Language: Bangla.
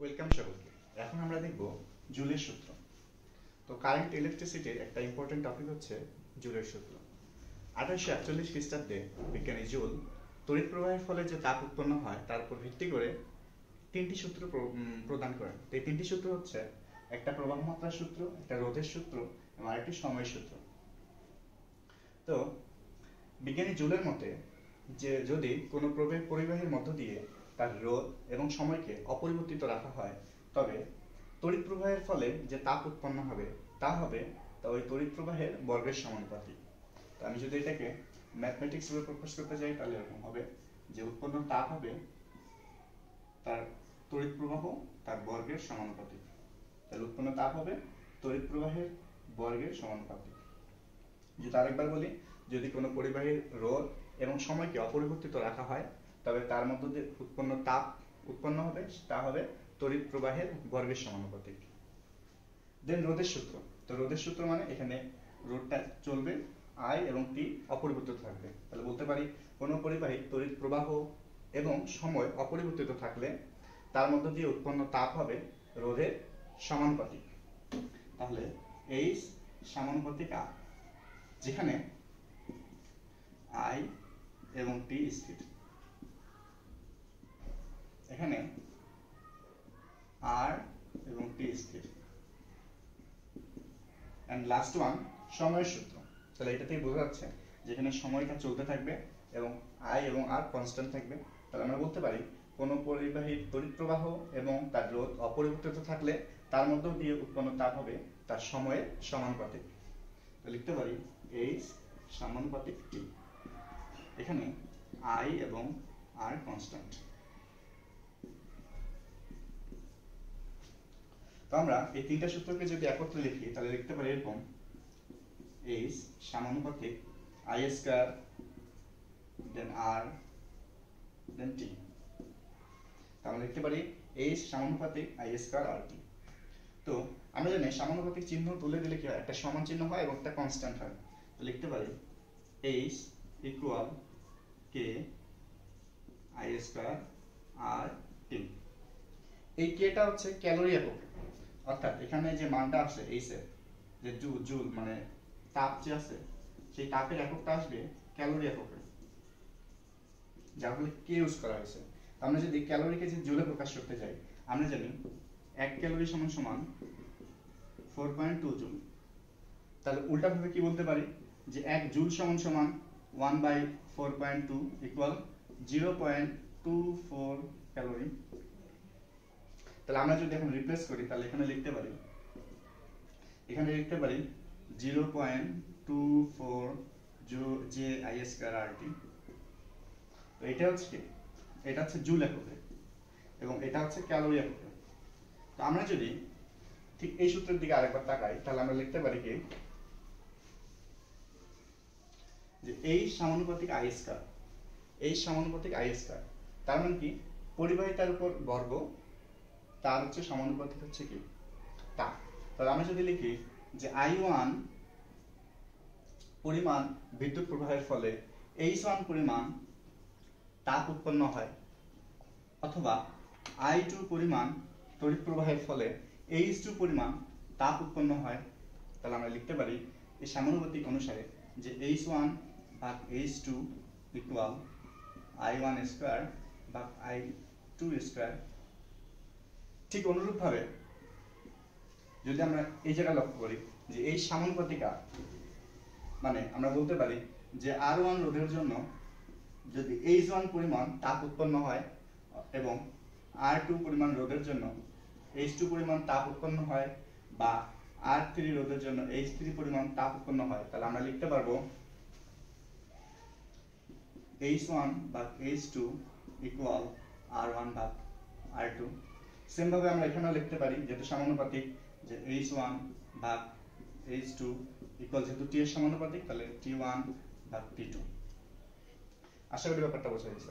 ওয়েলকাম সকলকে। এখন আমরা দেখব জুলের সূত্র। তো কারেন্ট ইলেকট্রিসিটির একটা ইম্পর্টেন্ট টপিক হচ্ছে জুলের সূত্র। 1841 খ্রিস্টাব্দে বিজ্ঞানী জুল তড়িৎ প্রবাহের ফলে যে তাপ উৎপন্ন হয় তার উপর ভিত্তি করে তিনটি সূত্র প্রদান করেন। তো এই তিনটি সূত্র হচ্ছে একটা প্রবাহ মাত্রার সূত্র, একটা রোধের সূত্র এবং আরেকটি সময়ের সূত্র। তো বিজ্ঞানী জুলের মতে যে যদি কোনো পরিবাহীর মধ্য দিয়ে তার রোধ এবং সময়কে অপরিবর্তিত রাখা হয় তবে তড়িৎ প্রবাহের ফলে যে তাপ উৎপন্ন হবে তা ওই তড়িৎ প্রবাহের বর্গের সমানুপাতিক। তো আমি যদি এটাকে ম্যাথমেটিক্স ভাবে প্রকাশ করতে চাই তাহলে এরকম হবে যে উৎপন্ন তাপ হবে তার তড়িৎ প্রবাহ তার বর্গের সমানুপাতিক। তাহলে উৎপন্ন তাপ হবে তড়িৎ প্রবাহের বর্গের সমানুপাতিক। যদি আরেকবার বলি, যদি কোনো পরিবাহীর রোধ এবং সময়কে অপরিবর্তিত রাখা হয় তবে তার মধ্য দিয়ে উৎপন্ন তাপ উৎপন্ন হবে তা হবে তড়িৎ প্রবাহের বর্গের সমানুপাতিক। দেন রোধের সূত্র। তো রোধের সূত্র মানে এখানে রোধটা চলবে, আই এবং টি অপরিবর্তিত থাকবে। তাহলে বলতে পারি কোনো পরিবাহী তড়িৎ প্রবাহ এবং সময় অপরিবর্তিত থাকলে তার মধ্য দিয়ে উৎপন্ন তাপ হবে রোধের সমানুপাতিক। তাহলে এইচ সমানুপাতিক আর, যেখানে আই এবং টি স্থির, এখানে আর এবং টি স্থির। এন্ড লাস্ট ওয়ান সময়ের সূত্র। তাহলে এটা থেকে বোঝা যাচ্ছে যেখানে সময়টা চলতে থাকবে এবং আই এবং আর কনস্ট্যান্ট থাকবে। তাহলে আমরা বলতে পারি কোনো পরিবাহীর তড়িৎ প্রবাহ এবং তার রোধ অপরিবর্তিত থাকলে তার মধ্য দিয়ে উৎপন্ন তাপ হবে তার সময়ের সমানুপাতিক। লিখতে পারি এইচ সমানুপাতিক টি, এখানে আই এবং আর কনস্ট্যান্ট। তো আমরা এই তিনটা সূত্রকে যদি একত্রে লিখি তাহলে লিখতে পারি এরকম এইচ সমানুপাতিক আই স্কয়ার দেন আর দেন টি। আমরা লিখতে পারি এইচ সমানুপাতিক আই স্কয়ার আর টি। তো আমরা জানি সমানুপাতিক চিহ্ন তুলে দিলে কি হয়, একটা সমান চিহ্ন হয় এবং একটা কনস্ট্যান্ট হয়। তো লিখতে পারি H equal K I square R T. এই কেটা হচ্ছে ক্যালোরি একক, অর্থাৎ এখানে যে মানটা আছে এইচ এর যে জুল মানে তাপ যে আছে সেই তাপের এককটা আসবে ক্যালোরি এককে, যার ফলে কে ইউজ করা হয়েছে। আমরা যদি ক্যালোরিকে যে জুলে প্রকাশ করতে যাই আমরা জানি 1 ক্যালোরি সমান সমান 4.2 জুল। তাহলে উল্টা ভাবে কি বলতে পারি যে 1 জুল সমান সমান 1/4.2 ইকুয়াল 0.24 ক্যালোরি। তাহলে আমরা যদি এখন রিপ্লেস করি তাহলে এখানে লিখতে পারি 0.24 জে আই স্কয়ার আর টি। তো এটা হচ্ছে জুল এককে এবং এটা হচ্ছে ক্যালোরি এককে। তো আমরা যদি ঠিক এই সূত্রের দিকে আরেকবার তাকাই তাহলে আমরা লিখতে পারি কি যে এই সমানুপাতিক আই স্কয়ার, তার মানে কি পরিবাহিতার উপর বর্গ তার হচ্ছে সমানুপাতিক হচ্ছে কি তাপ। তাহলে আমরা যদি লিখি যে I1 পরিমাণ বিদ্যুৎ প্রবাহের ফলে H1 পরিমাণ তাপ উৎপন্ন হয়, অথবা I2 পরিমাণ তড়িৎ প্রবাহের ফলে H2 পরিমাণ তাপ উৎপন্ন হয়, তাহলে আমরা লিখতে পারি এই সমানুপাতিক অনুসারে যে H1 ভাগ H2 ইকুয়াল I1 স্কয়ার ভাগ I2 স্কয়ার। ঠিক অনুরূপভাবে যদি আমরা এই জায়গা লক্ষ্য করি যে এই সমানুপাতিক আর, মানে আমরা বলতে পারি যে R1 রোধের জন্য যদি H1 পরিমাণ তাপ উৎপন্ন হয় এবং R2 পরিমাণ রোধের জন্য H2 পরিমাণ তাপ উৎপন্ন হয়, বা R3 রোধের জন্য H3 পরিমাণ তাপ উৎপন্ন হয়, তাহলে আমরা লিখতে পারবো H1 ভাগ H2 ইকুয়াল R1 ভাগ R2। সেম ভাবে আমরা এখানেও লিখতে পারি যেহেতু সমানুপাতিক যে H1 ভাগ H2 ইকুয়াল যেহেতু T এর সমানুপাতিক তাহলে T1 ভাগ T2। আশা করি ব্যাপারটা বোঝা গেছে।